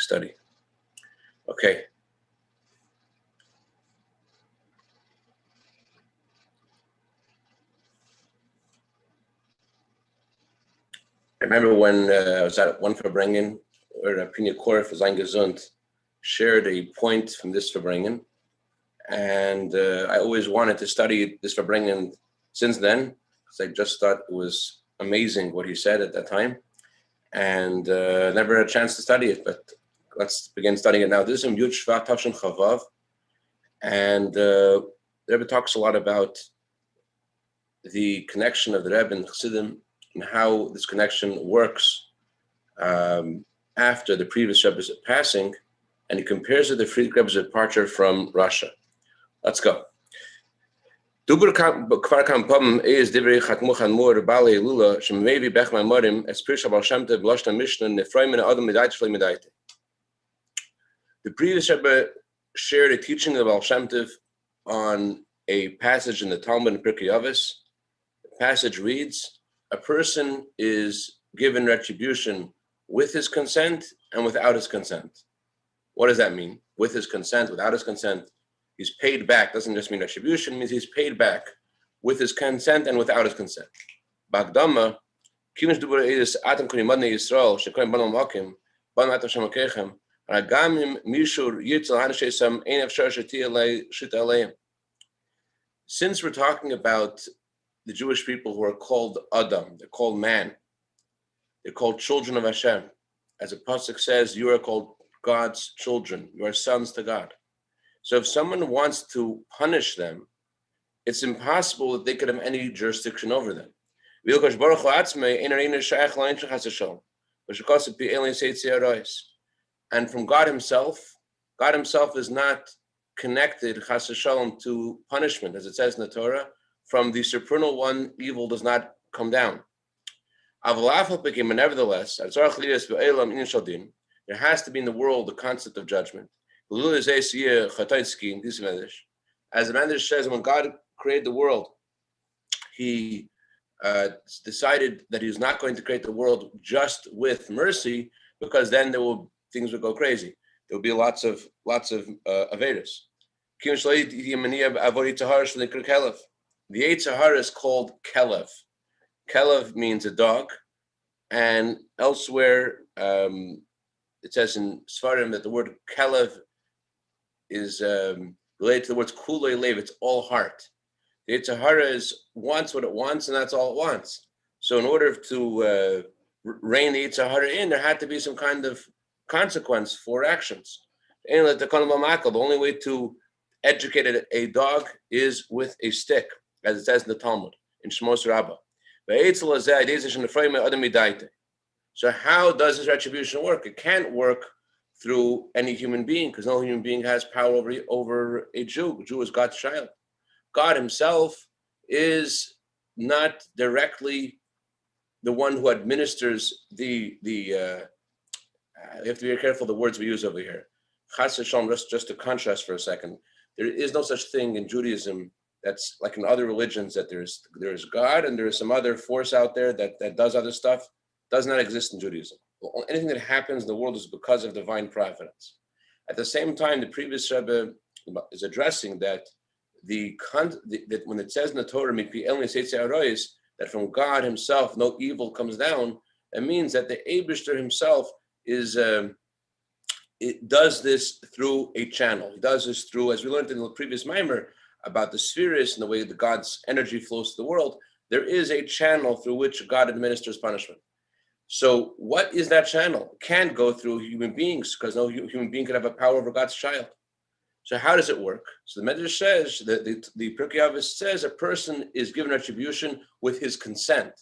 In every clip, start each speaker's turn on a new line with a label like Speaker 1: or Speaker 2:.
Speaker 1: study. Okay. I remember when I was at one Verbringen, where Pina Korf was Gesund shared a point from this Verbringen, and I always wanted to study this Verbringen since then, because I just thought it was amazing what he said at that time, and never had a chance to study it, but let's begin studying it now. This is Yud Shvat Tavshin Chavav, and the Rebbe talks a lot about the connection of the Rebbe and Chassidim and how this connection works after the previous Rebbe's passing, and he compares it to the Frierdiker Rebbe's departure from Russia. Let's go. Duber kvar kam pam is divrei chatmuchan mor bali lula shmevi bech mamorim es pirsha bal shamte bloshna mishna nefroimen adam medayte shlei medayte. The previous Rebbe shared a teaching of Baal Shem Tov on a passage in the Talmud in Pirkei Avos. The passage reads, a person is given retribution with his consent and without his consent. What does that mean? With his consent, without his consent. He's paid back. Doesn't just mean retribution, it means he's paid back with his consent and without his consent. Bagdama, Kimish Dubur Edis Atam Kunimadne Yisrael, Shekoim Banal Makim, Ban Atam Shamakechem, Ragamim Mishur Yitzel Hanashesam Ein Afshar Shati Alei Shita Aleim. Since we're talking about the Jewish people who are called Adam, they're called man, they're called children of Hashem. As the pasuk says, you are called God's children, you are sons to God. So if someone wants to punish them, it's impossible that they could have any jurisdiction over them. And from God Himself is not connected, chas v'shalom, to punishment, as it says in the Torah. From the supernal one, evil does not come down. Nevertheless, there has to be in the world the concept of judgment. As the Medrash says, when God created the world, He decided that He was not going to create the world just with mercy, because then things would go crazy. There would be lots of Averis. The Yetzer Hara is called Kelev. Kelev means a dog, and elsewhere it says in Sfarim that the word Kelev is related to the words Kulei Lev. It's all heart. The Yetzer Hara wants what it wants, and that's all it wants. So in order to rein the Yetzer Hara in, there had to be some kind of consequence for actions. The only way to educate a dog is with a stick, as it says in the Talmud, in Shmos Rabbah. So how does this retribution work? It can't work through any human being, because no human being has power over a Jew. A Jew is God's child. God Himself is not directly the one who administers the you have to be careful the words we use over here. Chas v'shalom, just to contrast for a second, there is no such thing in Judaism that's like in other religions, that there is God and there is some other force out there that does other stuff. Does not exist in Judaism. Anything that happens in the world is because of divine providence. At the same time, the previous Rebbe is addressing that that when it says in the Torah, that from God Himself no evil comes down, it means that the Eibishter Himself it does this through a channel. He does this through, as we learned in the previous Maimer about the spheres and the way that God's energy flows to the world, there is a channel through which God administers punishment. So what is that channel? It can't go through human beings, because no human being can have a power over God's child. So how does it work? So the Medrash says, that the Pirkei Avos says, a person is given retribution with his consent.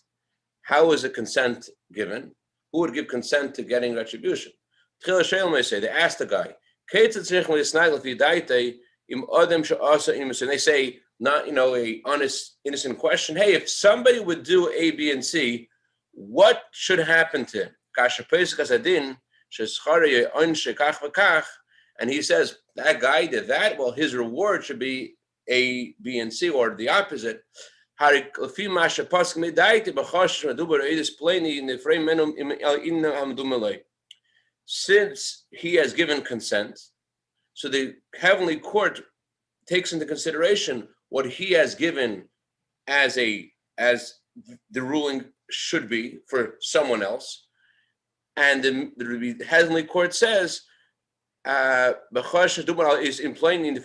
Speaker 1: How is a consent given? Who would give consent to getting retribution? They asked the guy, and they say, not a honest, innocent question. Hey, if somebody would do A, B, and C, what should happen to him? And he says, that guy did that, well, his reward should be A, B, and C, or the opposite. since he has given consent, so the heavenly court takes into consideration what he has given as the ruling should be for someone else, and the heavenly court says is implying in the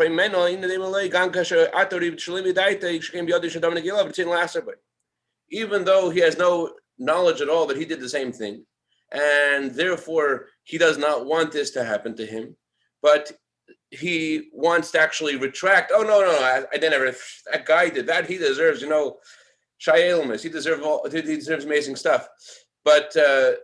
Speaker 1: even though he has no knowledge at all that he did the same thing, and therefore he does not want this to happen to him, but he wants to actually retract. Oh no, I never. That guy did that. He deserves, shayelmus. He deserves amazing stuff. But so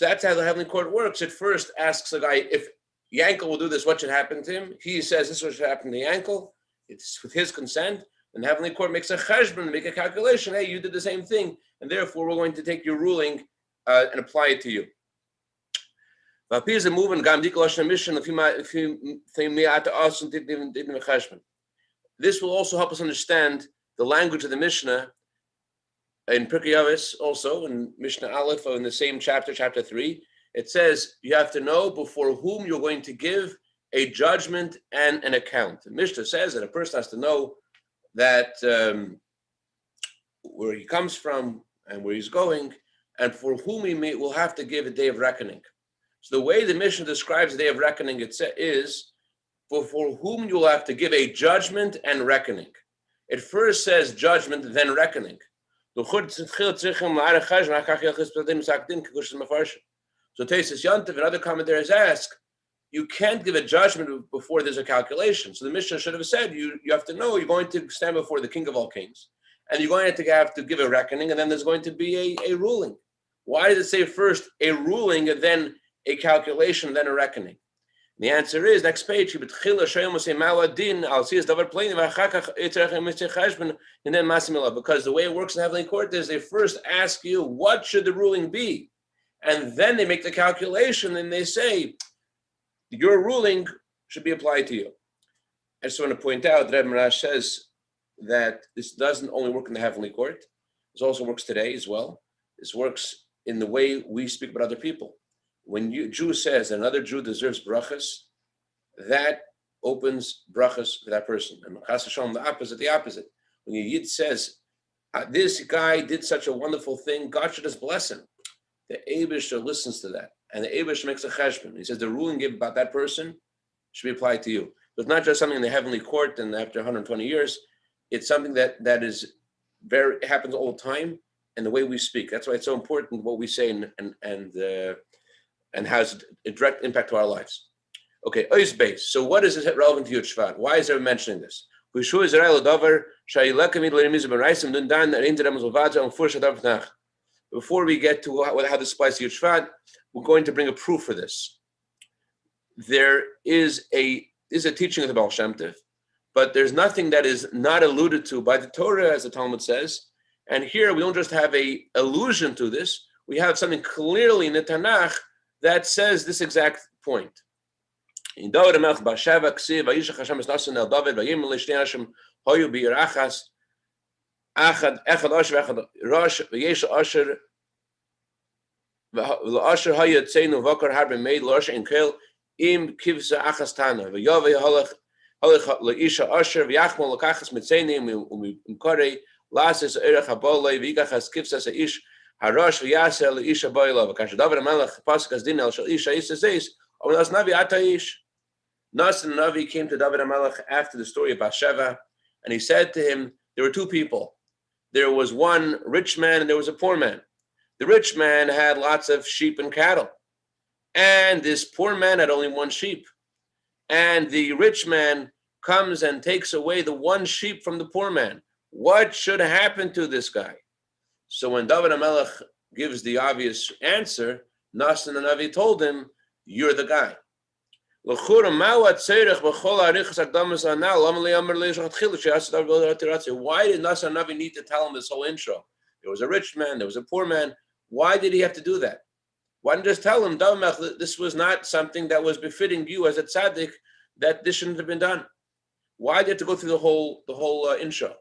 Speaker 1: that's how the heavenly court works. It first asks the guy, if Yankel will do this, what should happen to him? He says this is what should happen to Yankel. It's with his consent. And the heavenly court makes a cheshbon, make a calculation. Hey, you did the same thing, and therefore we're going to take your ruling and apply it to you. This will also help us understand the language of the Mishnah in Pirkei Avos, also in Mishnah Aleph, in the same chapter, chapter 3. It says you have to know before whom you're going to give a judgment and an account. The Mishnah says that a person has to know that where he comes from and where he's going, and for whom he will have to give a day of reckoning. So the way the Mishnah describes the day of reckoning is for whom you will have to give a judgment and reckoning. It first says judgment, then reckoning. So Tesis Yantav and other commentators ask, you can't give a judgment before there's a calculation. So the Mishnah should have said, you have to know you're going to stand before the King of all kings, and you're going to have to give a reckoning, and then there's going to be a ruling. Why does it say first a ruling and then a calculation, then a reckoning? The answer is, next page, because the way it works in Heavenly Court is they first ask you, what should the ruling be? And then they make the calculation and they say, your ruling should be applied to you. I just want to point out that Rebbe Marash says that this doesn't only work in the Heavenly Court, this also works today as well. This works in the way we speak about other people. When a Jew says that another Jew deserves brachas, that opens brachas for that person. And Chas Hashem, the opposite. When a Yid says, this guy did such a wonderful thing, God should just bless him. The Eibusher listens to that. And the Eibusher makes a cheshbon. He says the ruling given about that person should be applied to you. But it's not just something in the heavenly court and after 120 years. It's something that is happens all the time and the way we speak. That's why it's so important what we say and has a direct impact to our lives. Okay, Ois base. So what is it relevant to Yud Shvat? Why is there mentioning this? Before we get to how this applies to Yud Shvat, we're going to bring a proof for this. There is a teaching of the Baal Shem Tov, but there's nothing that is not alluded to by the Torah, as the Talmud says. And here we don't just have a allusion to this, we have something clearly in the Tanakh that says this exact point. In David HaMelech Basheva Ksiv, Vayishach Hashem es Nasan el David, Vayim L'shtei Hashem Hoyu B'ir Achas, Echad Asher, Echad Rosh, V'yesh Asher, L'Asher Hayat Tzeinu V'okar Harbe Meid, L'Asher in Kel, Im Kivsa Achas Tana, V'yove Halach L'Isha Asher, V'yachmol L'Kachas Mitzeinim, Umkorei, Lasis Erech Habolei, V'yigachas Kivsa Ish, Harosh V'yaseh L'Isha Boilov, V'kash David HaMelech Paskas Din El Shal Isha Isa Zeis, Omelas Navi Ataish. Nas and Navi came to David HaMelech after the story of Bathsheba, and he said to him, there were two people. There was one rich man and there was a poor man. The rich man had lots of sheep and cattle, and this poor man had only one sheep. And the rich man comes and takes away the one sheep from the poor man. What should happen to this guy? So when David HaMelech gives the obvious answer, Nas and Navi told him, you're the guy. Why did Nas and Navi need to tell him this whole intro? There was a rich man, there was a poor man. Why did he have to do that? Why didn't just tell him, this was not something that was befitting you as a tzaddik, that this shouldn't have been done? Why did he have to go through the whole intro?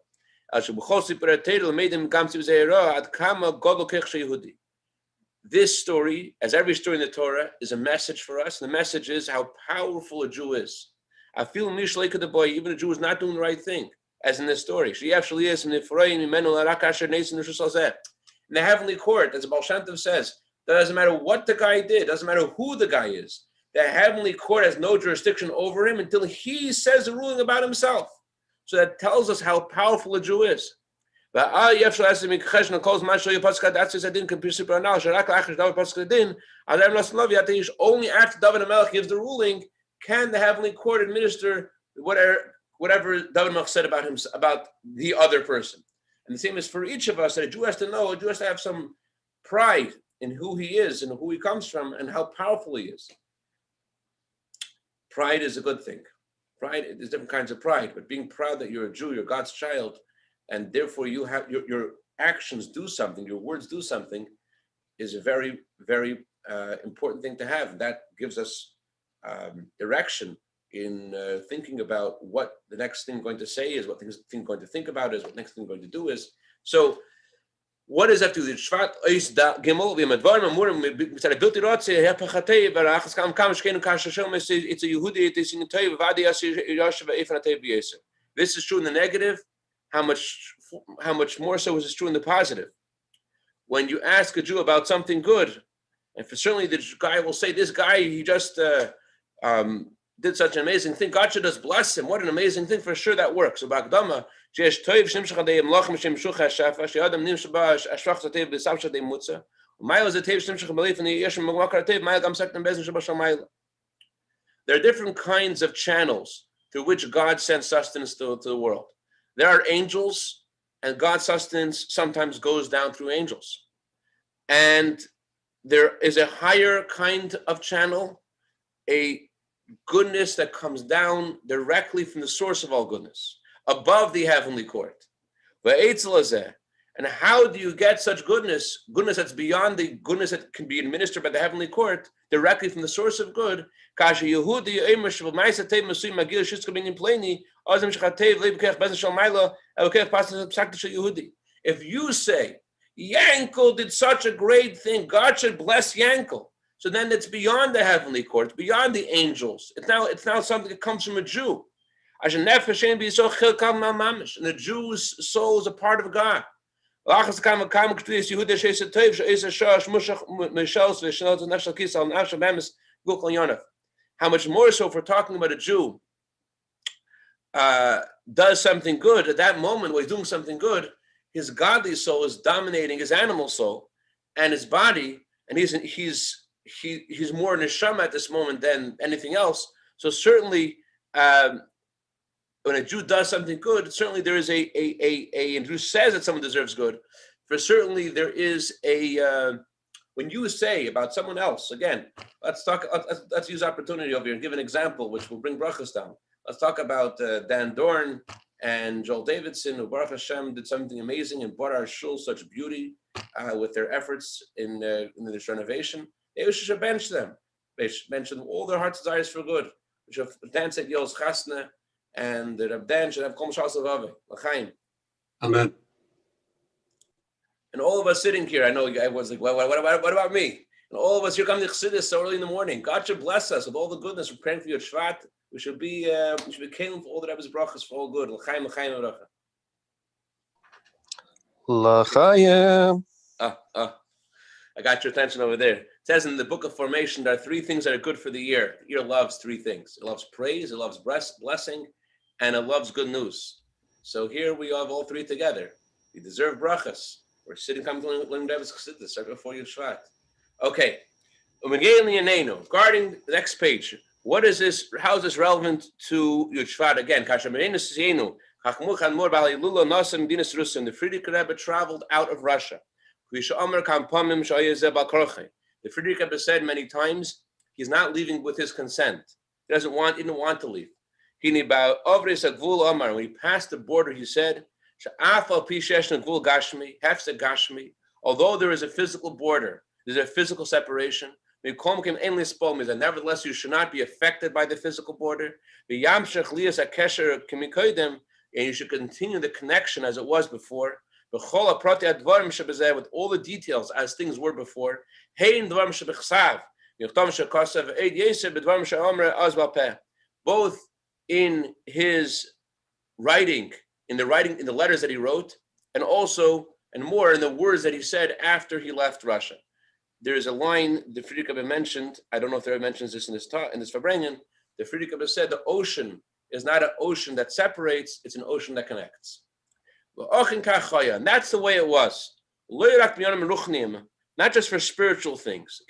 Speaker 1: this story, as every story in the Torah, is a message for us. And the message is how powerful a Jew is. I feel Mishleka the boy, even a Jew is not doing the right thing, as in this story. In the heavenly court, as Baal Shem Tov says, that doesn't matter what the guy did, doesn't matter who the guy is. The heavenly court has no jurisdiction over him until he says a ruling about himself. So that tells us how powerful a Jew is. Only after David HaMelech gives the ruling can the heavenly court administer whatever David HaMelech said about him, about the other person. And the same is for each of us, that a Jew has to know, a Jew has to have some pride in who he is and who he comes from and how powerful he is. Pride is a good thing. Pride, there's different kinds of pride, but being proud that you're a Jew, you're God's child, and therefore you have your actions do something, your words do something, is a very, very important thing to have. That gives us direction in thinking about what the next thing going to say is, what thing going to think about is, what next thing going to do is. So, what does that do? The Shvat Ois Gimel v'Madvarim Amurim mitzad Bilti Rotze hepachatei v'Arachas Kam Kam Shkeinu Kasha Shem. It's a Yehudi. It's in the Tei v'Vadi Yasir Yashav Eifan Atei B'Yeser. This is true in the negative. How much more so is this true in the positive? When you ask a Jew about something good, and for certainly the guy will say, "This guy, he just did such an amazing thing. God should just bless him. What an amazing thing!" For sure, that works. So Bagdama. When you ask a Jew about there are different kinds of channels through which God sends sustenance to the world. There are angels, and God's sustenance sometimes goes down through angels. And there is a higher kind of channel, a goodness that comes down directly from the source of all goodness, above the heavenly court. And how do you get such goodness that's beyond the goodness that can be administered by the heavenly court, directly from the source of good? If you say, Yankel did such a great thing, God should bless Yankel, so then it's beyond the heavenly court, it's beyond the angels. It's now something that comes from a Jew. And the Jew's soul is a part of God. How much more so if we're talking about a Jew does something good, at that moment when he's doing something good, his godly soul is dominating his animal soul and his body, and he's more neshama at this moment than anything else. So certainly when a Jew does something good, certainly there is a Jew says that someone deserves good. For certainly there is when you say about someone else, again, let's use opportunity over here and give an example which will bring brachas down. Let's talk about Dan Dorn and Joel Davidson, who Baruch Hashem did something amazing and brought our shul such beauty with their efforts in this renovation. They should bench them. They should mention all their heart's desires for good. We should dance at Yel's Chasna, and the Rabdan should have Kol Mashal Savave, L'chaim.
Speaker 2: Amen.
Speaker 1: And all of us sitting here, I know I was like, well, what about me? And all of us here come to Chassidus so early in the morning. God should bless us with all the goodness. We're praying for your Shvat. We should be kalim for all the Rebbe's brachas for all good. L'chaim, l'chaim, l'chaim.
Speaker 2: L'chaim.
Speaker 1: I got your attention over there. It says in the book of formation, there are three things that are good for the ear. The ear loves three things. It loves praise, it loves blessing, and it loves good news. So here we have all three together. We deserve brachas. We're sitting coming to learn Rebbe's Chassidus right before your Shvat. Okay. Regarding the next page, what is this? How is this relevant to your Shvat again? The Frierdiker Rebbe traveled out of Russia. The Frierdiker Rebbe said many times he's not leaving with his consent. He didn't want to leave. When he passed the border, he said, although there is a physical border, there's a physical separation, nevertheless you should not be affected by the physical border, and you should continue the connection as it was before. with all the details as things were before. Both in his writing, in the letters that he wrote, and also and more in the words that he said after he left Russia. There is a line the Friedrich Rebbe mentioned. I don't know if there mentions this in this Fabrengen. The Friedrich Rebbe said the ocean is not an ocean that separates; it's an ocean that connects. And that's the way it was. Not just for spiritual things.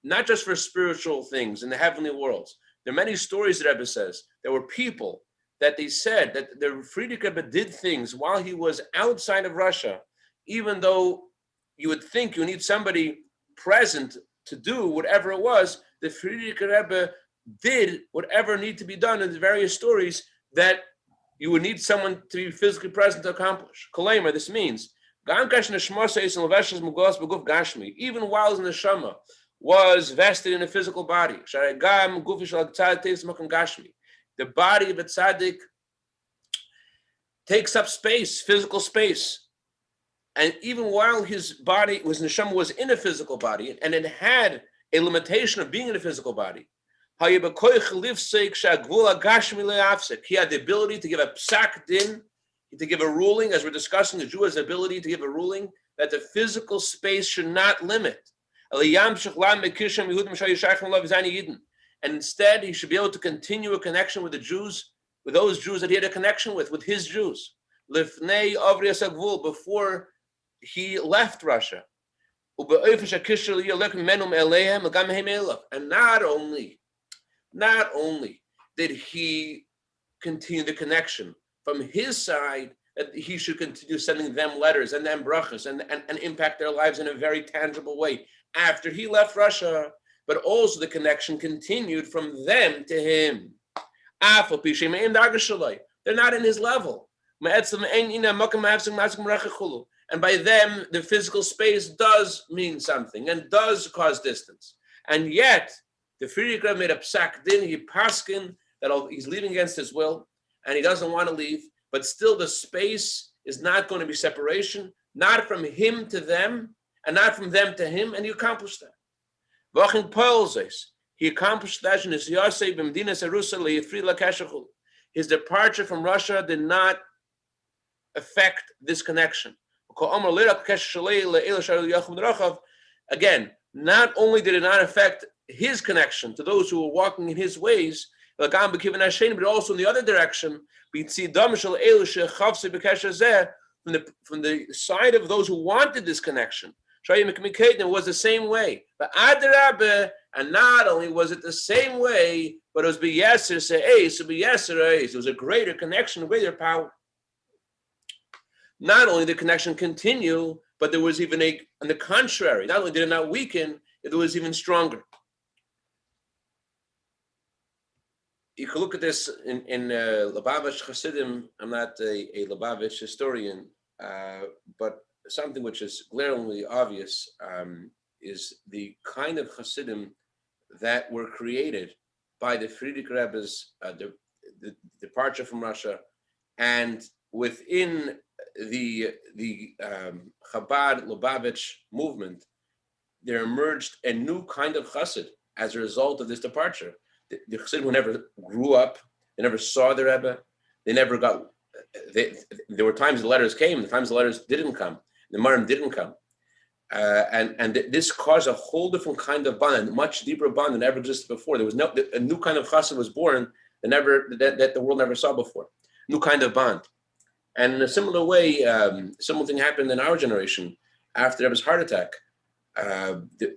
Speaker 1: Not just for spiritual things in the heavenly worlds. There are many stories that Rebbe says. There were people that they said that the Friedrich Rebbe did things while he was outside of Russia, even though you would think you need somebody present to do whatever it was. The Friedrich Rebbe did whatever needed to be done in the various stories that you would need someone to be physically present to accomplish. Kolaima, this means even while his neshama was vested in a physical body, the body of a tzaddik takes up space, physical space. And even while his neshama was in a physical body, and it had a limitation of being in a physical body, he had the ability to give a psak din, to give a ruling, as we're discussing, the Jew has the ability to give a ruling that the physical space should not limit. And instead, he should be able to continue a connection with the Jews, with those Jews that he had a connection with his Jews. Before he left Russia. And not only did he continue the connection from his side, that he should continue sending them letters and them brachas and impact their lives in a very tangible way after he left Russia, but also the connection continued from them to him. They're not in his level. And by them, the physical space does mean something and does cause distance. And yet, the Friedrich Rebbe made a psak din, he paskin, that he's leaving against his will, and he doesn't want to leave, but still the space is not going to be separation, not from him to them, and not from them to him, and he accomplished that. He accomplished that in his departure from Russia did not affect this connection. Again, not only did it not affect his connection to those who were walking in his ways, but also in the other direction, from the side of those who wanted this connection, it was the same way. And not only was it the same way, but it was it was a greater connection, a greater power. Not only did the connection continue, but there was even on the contrary, not only did it not weaken, it was even stronger. You can look at this in Lubavitch Chassidim. I'm not a Lubavitch historian, but something which is glaringly obvious is the kind of Chassidim that were created by the Friedrich Rebbe's the departure from Russia, and within the Chabad Lubavitch movement, there emerged a new kind of Chassid as a result of this departure. The Chassidim who never grew up, they never saw the Rebbe, they never got. There were times the letters came, the times the letters didn't come, the Marim didn't come, and this caused a whole different kind of bond, a much deeper bond than ever existed before. There was a new kind of Chassid was born that the world never saw before, new kind of bond. And in a similar way, similar thing happened in our generation after Rebbe's heart attack.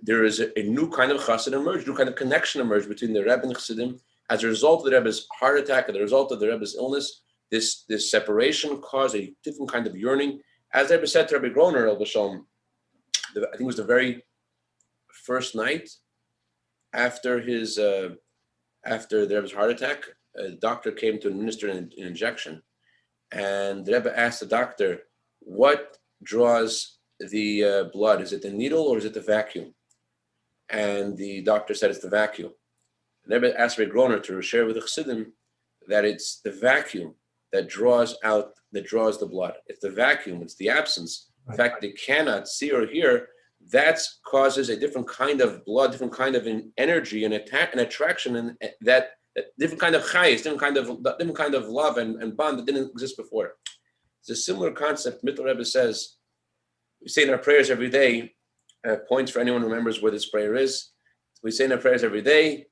Speaker 1: There is a new kind of chassid emerged, new kind of connection emerged between the Rebbe and Chassidim as a result of the Rebbe's heart attack, as a result of the Rebbe's illness. This separation caused a different kind of yearning. As the Rebbe said to Rebbe Groner, I think it was the very first night after the Rebbe's heart attack, a doctor came to administer an injection. And the Rebbe asked the doctor, what draws the blood? Is it the needle or is it the vacuum? And the doctor said it's the vacuum. And Rebbe asked Rebbe Groner to share with the Chassidim that it's the vacuum that draws the blood. It's the vacuum, it's the absence. The fact they cannot see or hear, that causes a different kind of blood, different kind of energy and attraction, and that different kind of chayis, different kind of love and bond that didn't exist before. It's a similar concept. Mittler Rebbe says, we say in our prayers every day, points for anyone who remembers where this prayer is. We say in our prayers every day,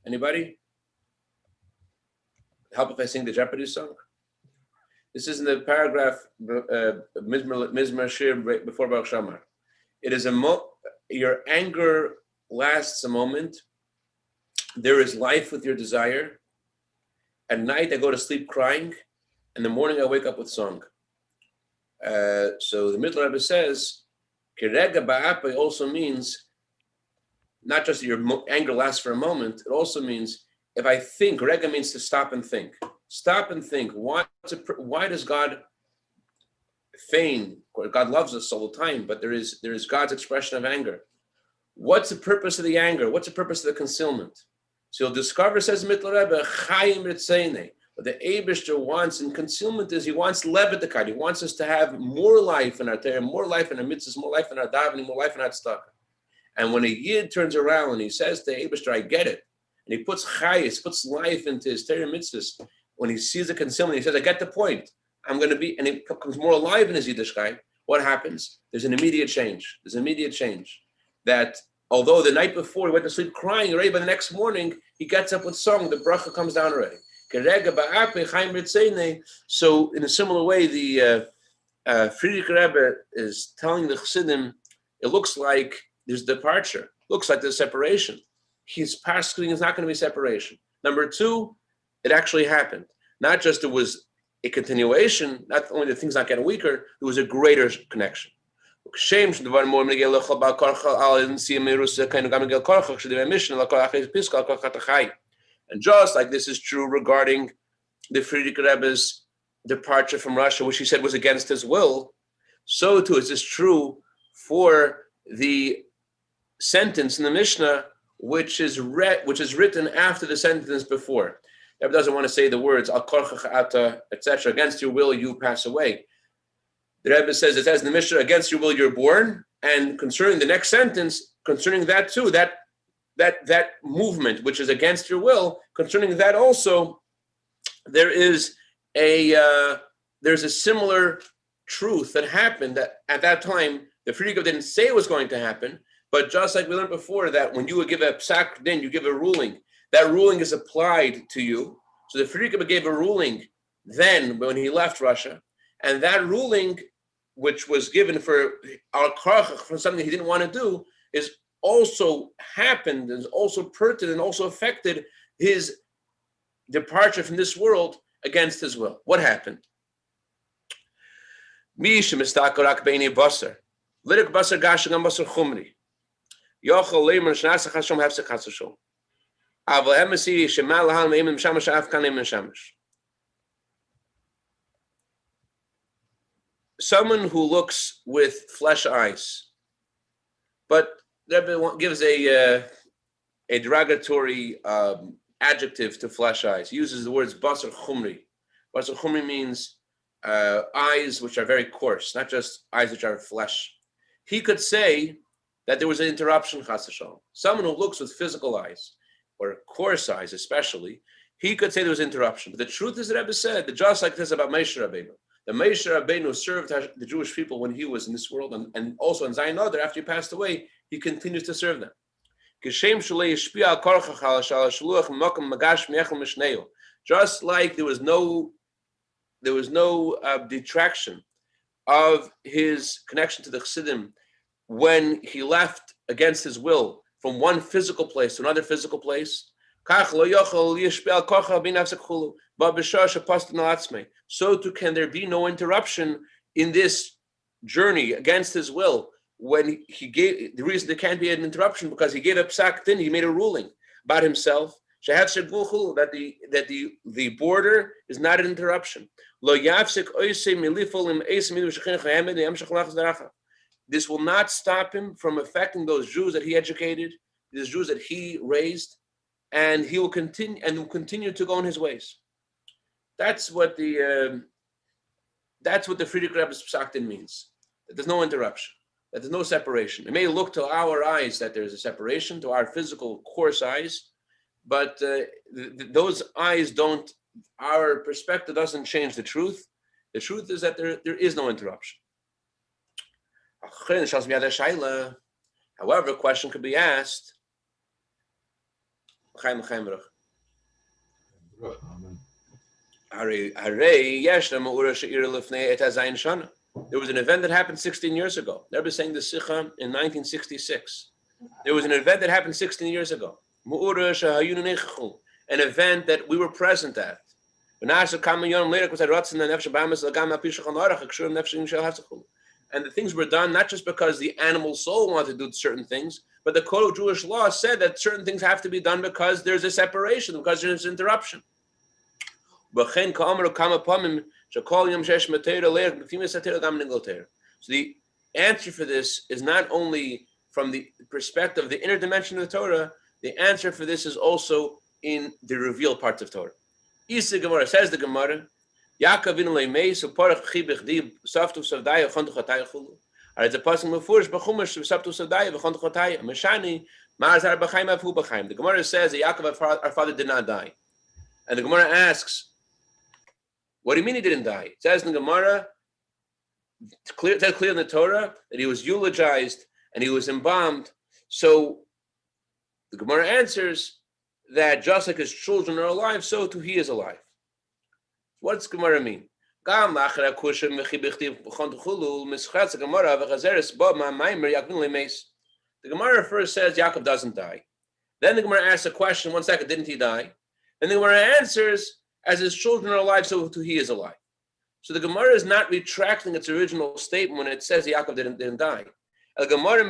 Speaker 1: anybody? Help if I sing the Jeopardy song? This is in the paragraph, Mizmar Shir before Baruch Shamar. It is your anger lasts a moment. There is life with your desire. At night, I go to sleep crying. In the morning, I wake up with song. So the Mittler Rebbe says, Kirega ba'apa also means not just that your anger lasts for a moment, it also means if I think, rega means to stop and think. Stop and think. Why does God feign? God loves us all the time, but there is God's expression of anger. What's the purpose of the anger? What's the purpose of the concealment? So you'll discover, says Mittler Rebbe, Chayim Ritzeinei. What the Eibishter wants in concealment is he wants levitikad. He wants us to have more life in our Torah, more life in our mitzvahs, more life in our davening, more life in our tzedakah. And when a yid turns around and he says to Eibishter, I get it, and he puts chayis, puts life into his Torah mitzvahs, when he sees the concealment, he says, I get the point. I'm going to be, and he becomes more alive in his Yiddishkeit. What happens? There's an immediate change. That although the night before he went to sleep crying, already by the next morning, he gets up with song, the bracha comes down already. So in a similar way, the Friedrich Rebbe is telling the Chassidim, it looks like there's departure, looks like there's separation. His parsing is not going to be separation. Number two, it actually happened. Not just it was a continuation, not only the things not getting weaker, it was a greater connection. And just like this is true regarding the Friedrich Rebbe's departure from Russia, which he said was against his will, so too is this true for the sentence in the Mishnah, which is written after the sentence before. Rebbe doesn't want to say the words al korchach ata, etc. Against your will you pass away. The Rebbe says it says in the Mishnah, against your will you're born, and concerning the next sentence, concerning that too, that movement which is against your will, concerning that also, there's a similar truth that happened that at that time the Friedrich Rebbe didn't say it was going to happen, but just like we learned before that when you would give a psak din, you give a ruling, that ruling is applied to you. So the Friedrich Rebbe gave a ruling then when he left Russia, and that ruling, which was given for al-karach, for something he didn't want to do, is also happened, is also pertinent, and also affected his departure from this world against his will. What happened? Someone who looks with flesh eyes, but Rebbe gives a derogatory adjective to flesh eyes. He uses the words basar chumri. Basar chumri means eyes which are very coarse, not just eyes which are flesh. He could say that there was an interruption, chas v'shalom. Someone who looks with physical eyes, or coarse eyes especially, he could say there was interruption. But the truth is, the Rebbe said that just like this about Moshe Rabbeinu, the Moshe Rabbeinu served the Jewish people when he was in this world, and also in Zion Oder, after he passed away, he continues to serve them. Just like there was no detraction of his connection to the Chassidim when he left against his will from one physical place to another physical place, so too can there be no interruption in this journey against his will when he gave the reason there can't be an interruption because he gave up psak din, he made a ruling about himself that the border is not an the this will not stop him from affecting those Jews that he educated, these Jews that he raised, and he will continue to go in his ways. That's what the Friedrich Rebbe's Psaktin means. That there's no interruption, that there's no separation. It may look to our eyes that there's a separation, to our physical coarse eyes, but those eyes don't, our perspective doesn't change the truth. The truth is that there is no interruption. However, a question could be asked. There was an event that happened 16 years ago. They were saying the Sikha in 1966. There was an event that happened 16 years ago. An event that we were present at. And the things were done not just because the animal soul wanted to do certain things, but the code of Jewish law said that certain things have to be done because there's a separation, because there's interruption. So the answer for this is not only from the perspective of the inner dimension of the Torah, the answer for this is also in the revealed parts of Torah. Isa Gemara says the Gemara, Yaakov in leimei so parach chibich di saftu savdaya v'chontu chataya chulu. It's a passing mefurish b'chumash saftu savdaya v'chontu chataya. Meshani ma'azar b'chaim avu b'chaim. The Gemara says that Yaakov, our father, did not die, and the Gemara asks, what do you mean he didn't die? It says in the Gemara, it's clear in the Torah that he was eulogized and he was embalmed. So the Gemara answers that just like his children are alive, so too he is alive. What does Gemara mean? The Gemara first says Yaakov doesn't die. Then the Gemara asks a question, 1 second, didn't he die? And the Gemara answers, as his children are alive, so too he is alive. So the Gemara is not retracting its original statement when it says Yaakov didn't die. The Gemara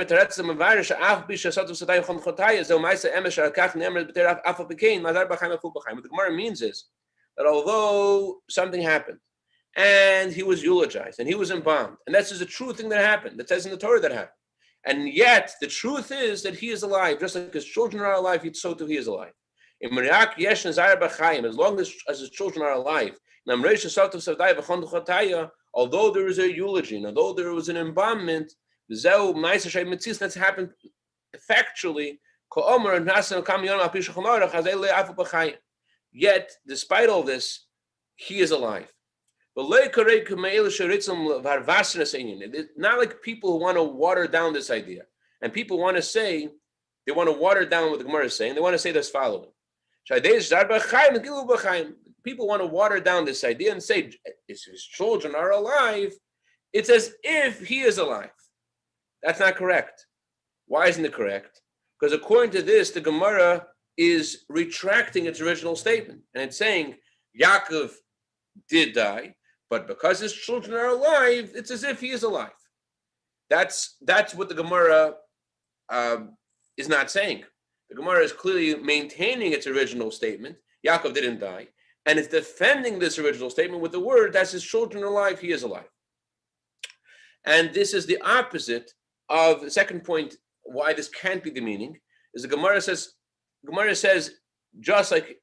Speaker 1: means is that although something happened and he was eulogized and he was embalmed, and that's just a true thing that happened, that says in the Torah that happened, and yet the truth is that he is alive, just like his children are alive, so too he is alive. As long as his children are alive, although there is a eulogy, and although there was an embalmment, that's happened factually. Yet, despite all this, he is alive. Not like people who want to water down this idea. And people want to say, they want to water down what the Gemara is saying. They want to say this following. People want to water down this idea and say, if his children are alive, it's as if he is alive. That's not correct. Why isn't it correct? Because according to this, the Gemara is retracting its original statement. And it's saying, Yaakov did die, but because his children are alive, it's as if he is alive. That's what the Gemara is not saying. The Gemara is clearly maintaining its original statement. Yaakov didn't die. And it's defending this original statement with the word, that's his children are alive, he is alive. And this is the opposite of the second point, why this can't be the meaning, is the Gemara says, just like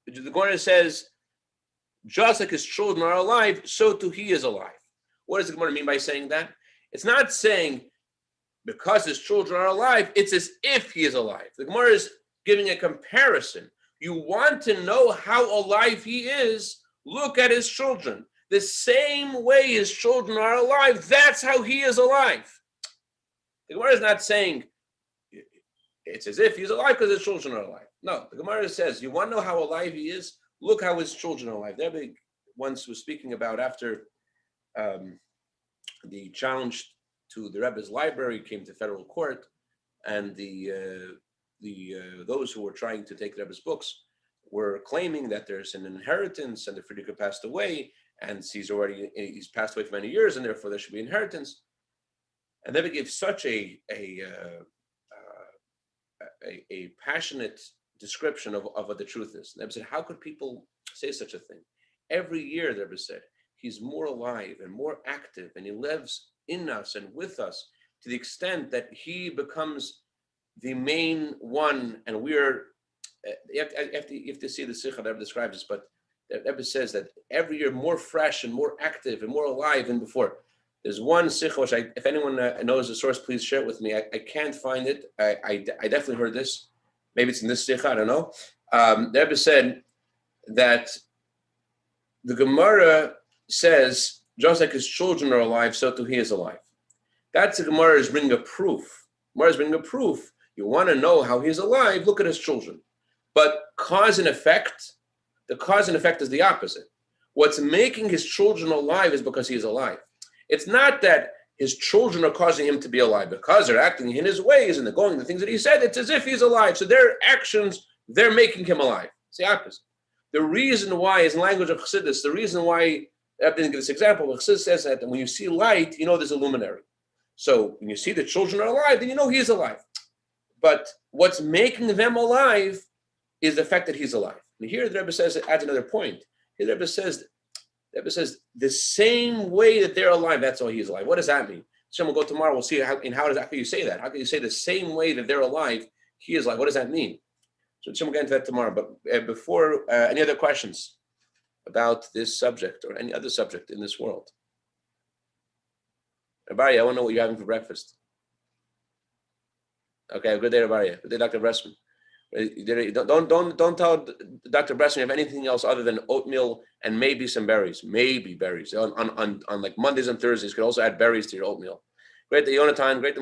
Speaker 1: his children are alive, so too he is alive. What does the Gemara mean by saying that? It's not saying because his children are alive, it's as if he is alive. The Gemara is giving a comparison. You want to know how alive he is, look at his children. The same way his children are alive, that's how he is alive. The Gemara is not saying it's as if he's alive because his children are alive. No, the Gemara says, you want to know how alive he is? Look how his children are alive. The Rebbe once was speaking about after the challenge to the Rebbe's library came to federal court, and those who were trying to take the Rebbe's books were claiming that there's an inheritance and the Friedrich passed away, and he's passed away for many years, and therefore there should be inheritance. And the Rebbe gave such a passionate description of what the truth is. The Rebbe said, how could people say such a thing? Every year, the Rebbe said, he's more alive and more active, and he lives in us and with us. to the extent that he becomes the main one, and we're you have to see the Sikha that describes this, but the Rebbe says that every year more fresh and more active and more alive than before. There's one Sikha which if anyone knows the source, please share it with me. I can't find it. I definitely heard this. Maybe it's in this Sikha, I don't know. The Rebbe said that the Gemara says, just like his children are alive, so too he is alive. That's the Gemara is bringing a proof. Gemara is bringing a proof. You want to know how he's alive, look at his children. But cause and effect, the cause and effect is the opposite. What's making his children alive is because he is alive. It's not that his children are causing him to be alive because they're acting in his ways and they're going the things that he said. It's as if he's alive. So their actions, they're making him alive. It's the opposite. The reason why is in language of Chassidus, the reason why, I didn't give this example, but Chassidus says that when you see light, you know there's a luminary. So when you see the children are alive, then you know he is alive. But what's making them alive is the fact that he's alive. And here the Rebbe says, adds another point. Here the Rebbe says the same way that they're alive, that's why he's alive. What does that mean? So we'll go tomorrow, we'll see how can you say that? How can you say the same way that they're alive, he is alive? What does that mean? So we'll get into that tomorrow. But before, any other questions about this subject or any other subject in this world? Rabari, I want to know what you're having for breakfast. Okay, good day, Rabari. Good day, Dr. Bressman. Don't tell Dr. Bressman you have anything else other than oatmeal and maybe some berries. Maybe berries. On like Mondays and Thursdays, you could also add berries to your oatmeal. Great day, Yonatan. Great day,